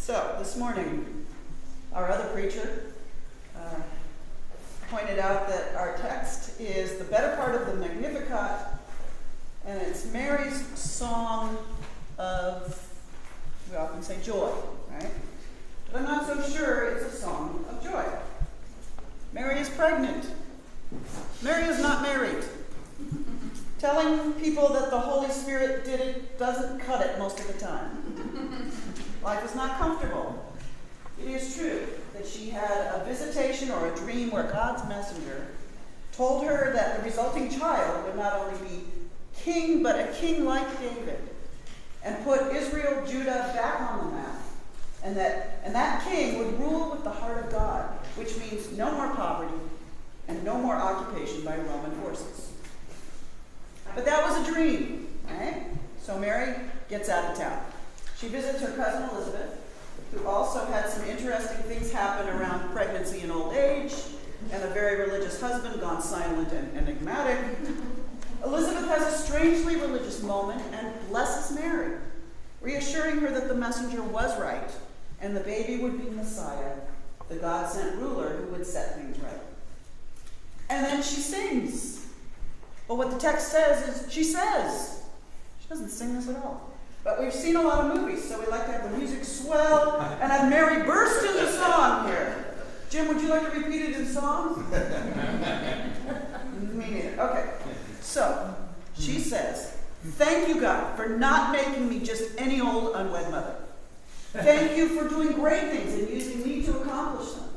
So, this morning, our other preacher pointed out that our text is the better part of the Magnificat, and it's Mary's song of, we often say joy, right? But I'm not so sure it's a song of joy. Mary is pregnant. Mary is not married. Telling people that the Holy Spirit did it doesn't cut it most of the time. Life is not comfortable. It is true that she had a visitation or a dream where God's messenger told her that the resulting child would not only be king, but a king like David, and put Israel, Judah back on the map, and that king would rule with the heart of God, which means no more poverty and no more occupation by Roman forces. But that was a dream, right? So Mary gets out of town. She visits her cousin Elizabeth, who also had some interesting things happen around pregnancy and old age, and a very religious husband gone silent and enigmatic. Elizabeth has a strangely religious moment and blesses Mary, reassuring her that the messenger was right, and the baby would be Messiah, the God-sent ruler who would set things right. And then she sings. But what the text says is, she says. She doesn't sing this at all. But we've seen a lot of movies, so we like to have the music swell and have Mary burst into song here. Jim, would you like to repeat it in song? Me neither. Okay. So, she says, "Thank you, God, for not making me just any old unwed mother. Thank you for doing great things and using me to accomplish them.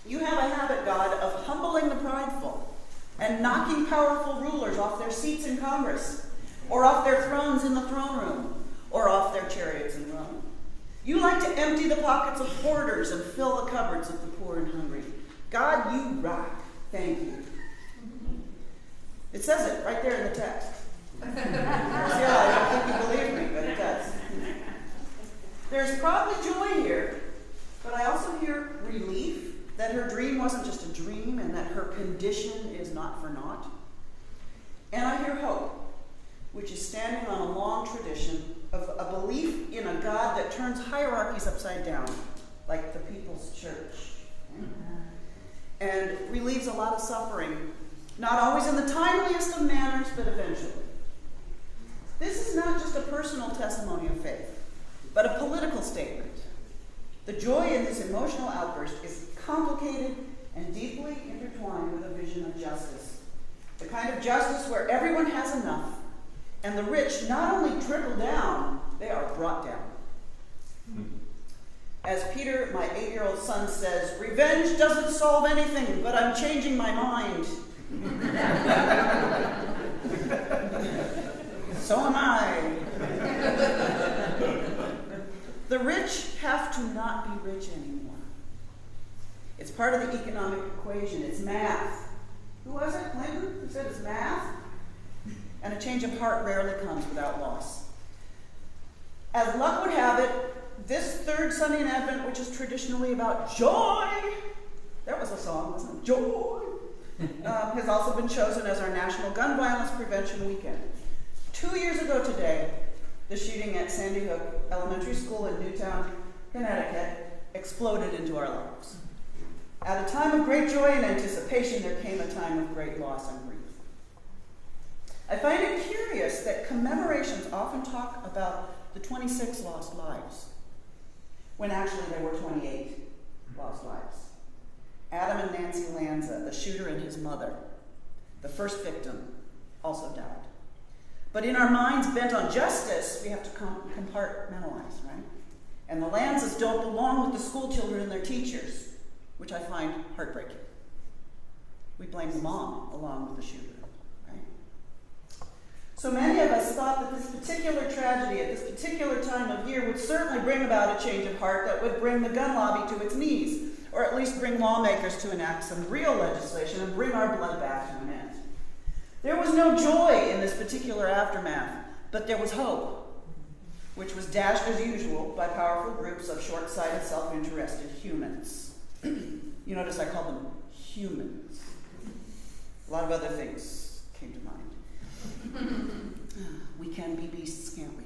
You have a habit, God, of humbling the prideful and knocking powerful rulers off their seats in Congress, or off their thrones in the throne room, or off their chariots in Rome. You like to empty the pockets of hoarders and fill the cupboards of the poor and hungry. God, you rock. Thank you." It says it right there in the text. Yeah, I don't think you believe me, but it does. There's probably joy here, but I also hear relief that her dream wasn't just a dream and that her condition is not for naught. And I hear hope, which is standing on a long tradition of a belief in a God that turns hierarchies upside down, like the People's Church, and relieves a lot of suffering, not always in the timeliest of manners, but eventually. This is not just a personal testimony of faith, but a political statement. The joy in this emotional outburst is complicated and deeply intertwined with a vision of justice, the kind of justice where everyone has enough, and the rich not only trickle down, they are brought down. As Peter, my 8-year-old son, says, "Revenge doesn't solve anything, but I'm changing my mind." So am I. The rich have to not be rich anymore. It's part of the economic equation. It's math. Who was it? Clinton? Who said it's math? And a change of heart rarely comes without loss. As luck would have it, this third Sunday in Advent, which is traditionally about joy, that was a song, wasn't it? Joy, has also been chosen as our National Gun Violence Prevention Weekend. 2 years ago today, the shooting at Sandy Hook Elementary School in Newtown, Connecticut, exploded into our lives. At a time of great joy and anticipation, there came a time of great loss and grief. I find it curious that commemorations often talk about the 26 lost lives, when actually there were 28 lost lives. Adam and Nancy Lanza, the shooter and his mother, the first victim, also died. But in our minds bent on justice, we have to compartmentalize, right? And the Lanzas don't belong with the school children and their teachers, which I find heartbreaking. We blame the mom along with the shooter. So many of us thought that this particular tragedy at this particular time of year would certainly bring about a change of heart that would bring the gun lobby to its knees, or at least bring lawmakers to enact some real legislation and bring our bloodbath to an end. There was no joy in this particular aftermath, but there was hope, which was dashed as usual by powerful groups of short-sighted, self-interested humans. You notice I call them humans. A lot of other things came to mind. We can be beasts, can't we?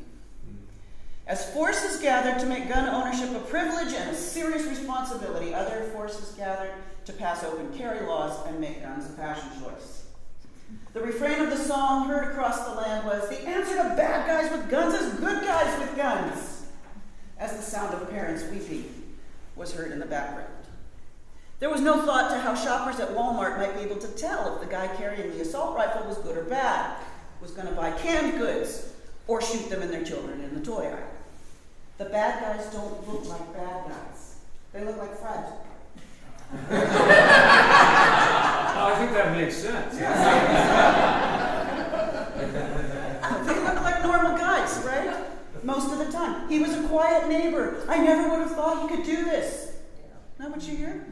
As forces gathered to make gun ownership a privilege and a serious responsibility, other forces gathered to pass open carry laws and make guns a fashion choice. The refrain of the song heard across the land was, "The answer to bad guys with guns is good guys with guns," as the sound of parents weeping was heard in the background. There was no thought to how shoppers at Walmart might be able to tell if the guy carrying the assault rifle was good or bad, was going to buy canned goods, or shoot them and their children in the toy aisle. The bad guys don't look like bad guys. They look like Fred. I think that makes sense. They look like normal guys, right? Most of the time. He was a quiet neighbor. I never would have thought he could do this. Now what you hear?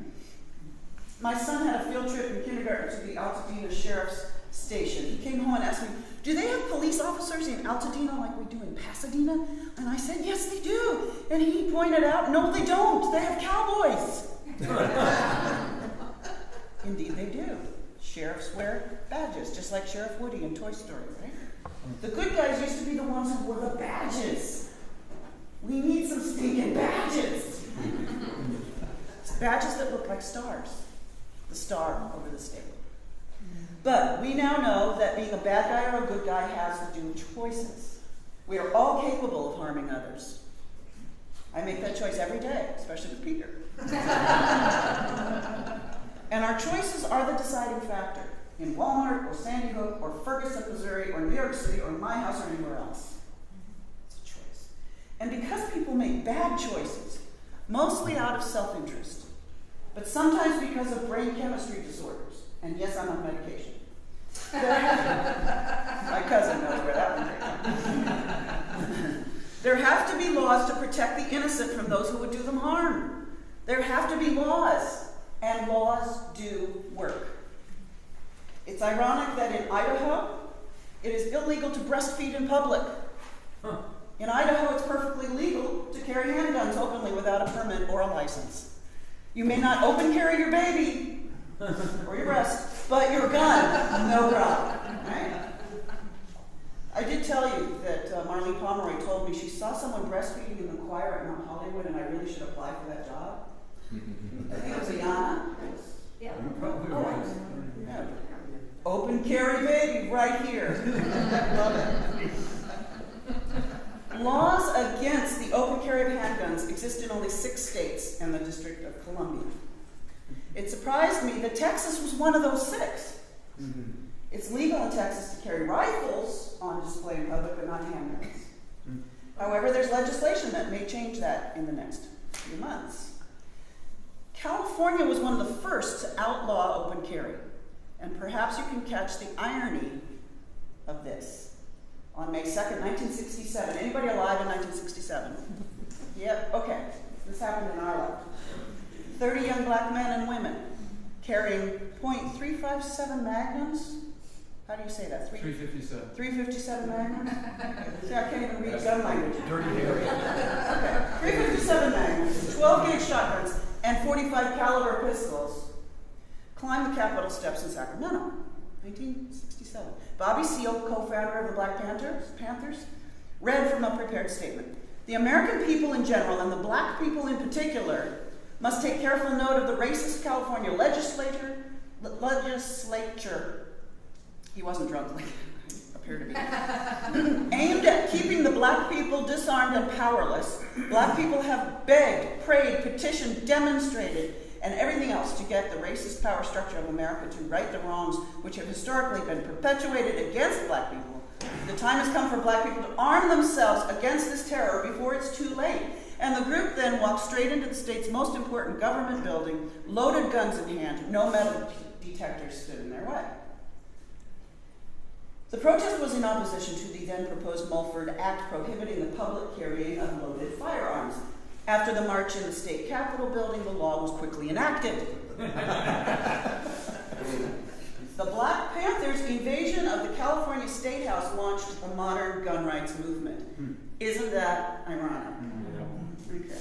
My son had a field trip in kindergarten to the Altadena Sheriff's Station. He came home and asked me, "Do they have police officers in Altadena like we do in Pasadena?" And I said, "Yes, they do." And he pointed out, "No, they don't. They have cowboys." Indeed, they do. Sheriffs wear badges, just like Sheriff Woody in Toy Story, right? The good guys used to be the ones who wore the badges. We need some stinking badges. Badges that look like stars. The star over the stable. But we now know that being a bad guy or a good guy has to do with choices. We are all capable of harming others. I make that choice every day, especially with Peter. And our choices are the deciding factor in Walmart or Sandy Hook or Ferguson, Missouri or New York City or my house or anywhere else. It's a choice. And because people make bad choices, mostly out of self-interest, but sometimes because of brain chemistry disorders, and yes, I'm on medication. My cousin knows where that one came from. There have to be laws to protect the innocent from those who would do them harm. There have to be laws, and laws do work. It's ironic that in Idaho, it is illegal to breastfeed in public. In Idaho, it's perfectly legal to carry handguns openly without a permit or a license. You may not open carry your baby or your breast, but your gun, no problem, right? I did tell you that Marlene Pomeroy told me she saw someone breastfeeding in the choir at Mount Hollywood, and I really should apply for that job. I think it was Ayana. Yeah. Probably right. Yeah. Open carry baby right here. Love it. Laws against the open carry of handguns exist in only 6 states and the District of Columbia. It surprised me that Texas was one of those 6. It's legal in Texas to carry rifles on display in public, but not handguns. However, there's legislation that may change that in the next few months. California was one of the first to outlaw open carry, and perhaps you can catch the irony of this. On May 2nd, 1967. Anybody alive in 1967? Yep, okay. This happened in our life. 30 young black men and women carrying .357 Magnums. How do you say that? 357. 357 Magnums? See, I can't even read gun language. Dirty Harry. Okay. 357 Magnums, 12-gauge shotguns, and .45 caliber pistols climbed the Capitol steps in Sacramento, 1967. Bobby Seale, co-founder of the Black Panthers, read from a prepared statement. "The American people in general, and the black people in particular, must take careful note of the racist California legislature. He wasn't drunk like I appear to be. Aimed at keeping the black people disarmed and powerless. Black people have begged, prayed, petitioned, demonstrated, and everything else to get the racist power structure of America to right the wrongs which have historically been perpetuated against black people. The time has come for black people to arm themselves against this terror before it's too late." And the group then walked straight into the state's most important government building, loaded guns in hand. No metal detectors stood in their way. The protest was in opposition to the then proposed Mulford Act prohibiting the public carrying of loaded firearms. After the march in the state capitol building, the law was quickly enacted. The Black Panthers' invasion of the California State House launched a modern gun rights movement. Isn't that ironic? Okay.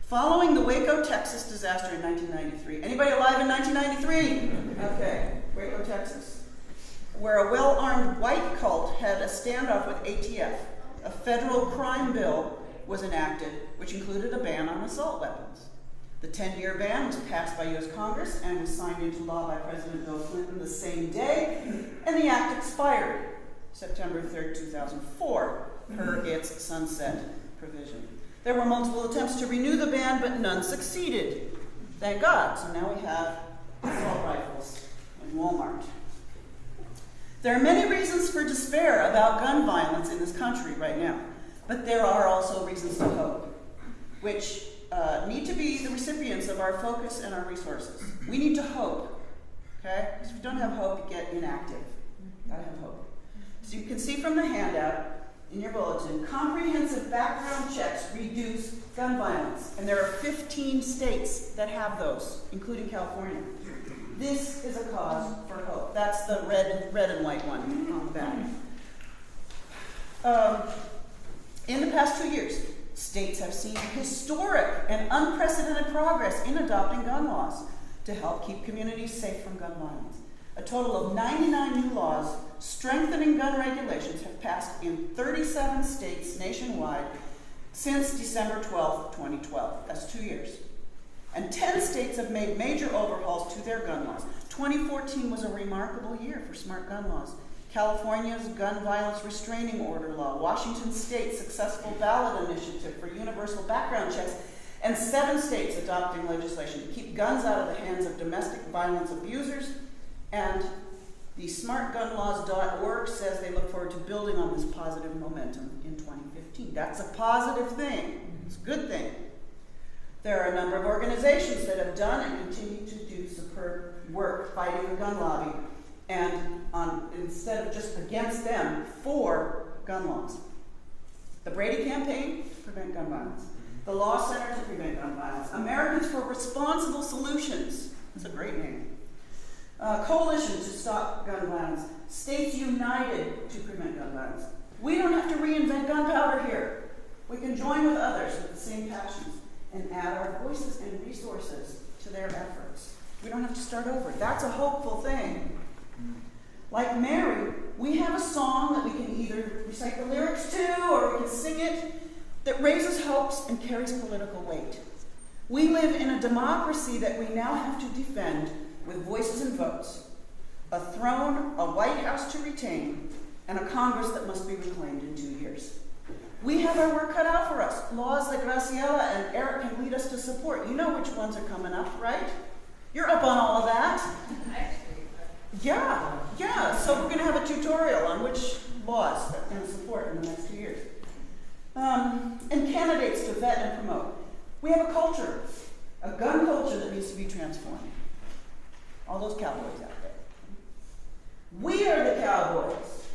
Following the Waco, Texas disaster in 1993. Anybody alive in 1993? Okay, Waco, Texas. Where a well-armed white cult had a standoff with ATF, a federal crime bill was enacted which included a ban on assault weapons. The 10-year ban was passed by U.S. Congress and was signed into law by President Bill Clinton the same day, and the act expired September 3rd, 2004, per its sunset provision. There were multiple attempts to renew the ban, but none succeeded. Thank God. So now we have assault rifles in Walmart. There are many reasons for despair about gun violence in this country right now, but there are also reasons to hope, which need to be the recipients of our focus and our resources. We need to hope, okay? Because if you don't have hope, you get inactive. Gotta have hope. So you can see from the handout in your bulletin, comprehensive background checks reduce gun violence. And there are 15 states that have those, including California. This is a cause for hope. That's the red and white one on the back. In the past 2 years, states have seen historic and unprecedented progress in adopting gun laws to help keep communities safe from gun violence. A total of 99 new laws strengthening gun regulations have passed in 37 states nationwide since December 12, 2012. That's 2 years. And 10 states have made major overhauls to their gun laws. 2014 was a remarkable year for smart gun laws. California's gun violence restraining order law, Washington State's successful ballot initiative for universal background checks, and 7 states adopting legislation to keep guns out of the hands of domestic violence abusers. And the smartgunlaws.org says they look forward to building on this positive momentum in 2015. That's a positive thing. It's a good thing. There are a number of organizations that have done and continue to do superb work fighting the gun lobby, and instead of just against them, for gun laws. The Brady Campaign to Prevent Gun Violence, the Law Center to Prevent Gun Violence, Americans for Responsible Solutions, that's a great name, Coalition to Stop Gun Violence, States United to Prevent Gun Violence. We don't have to reinvent gunpowder here. We can join with others with the same passions and add our voices and resources to their efforts. We don't have to start over. That's a hopeful thing. Like Mary, we have a song that we can either recite the lyrics to or we can sing it that raises hopes and carries political weight. We live in a democracy that we now have to defend with voices and votes, a throne, a White House to retain, and a Congress that must be reclaimed in 2 years. We have our work cut out for us. Laws that Graciela and Eric can lead us to support. You know which ones are coming up, right? You're up on all of that. Yeah. So we're going to have a tutorial on which laws that we're going to support in the next 2 years. And candidates to vet and promote. We have a culture, a gun culture that needs to be transformed. All those cowboys out there. We are the cowboys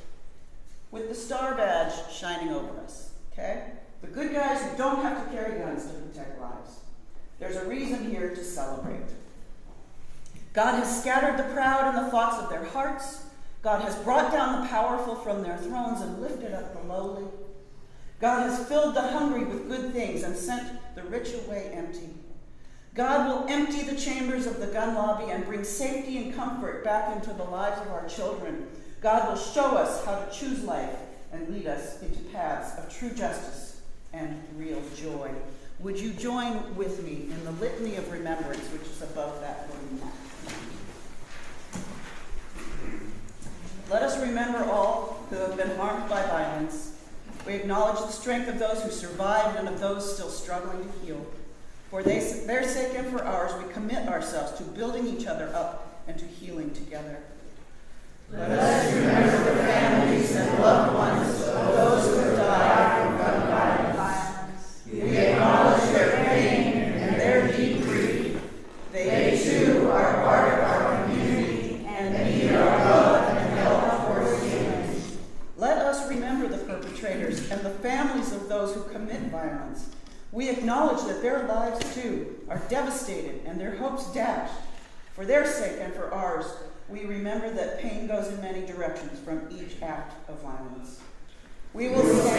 with the star badge shining over us, okay? The good guys who don't have to carry guns to protect lives. There's a reason here to celebrate. God has scattered the proud in the thoughts of their hearts. God has brought down the powerful from their thrones and lifted up the lowly. God has filled the hungry with good things and sent the rich away empty. God will empty the chambers of the gun lobby and bring safety and comfort back into the lives of our children. God will show us how to choose life and lead us into paths of true justice and real joy. Would you join with me in the litany of remembrance, which is above that wooden mat? Let us remember all who have been harmed by violence. We acknowledge the strength of those who survived and of those still struggling to heal. For their sake and for ours, we commit ourselves to building each other up and to healing together. Let us remember the families and loved ones of those who have died from gun violence. We acknowledge their pain and their deep grief. They too are part of our community and need our love and help for healing. Let us remember the perpetrators and the families of those who commit violence. We acknowledge that their lives too are devastated and their hopes dashed. For their sake and for ours, we remember that pain goes in many directions from each act of violence. We will stand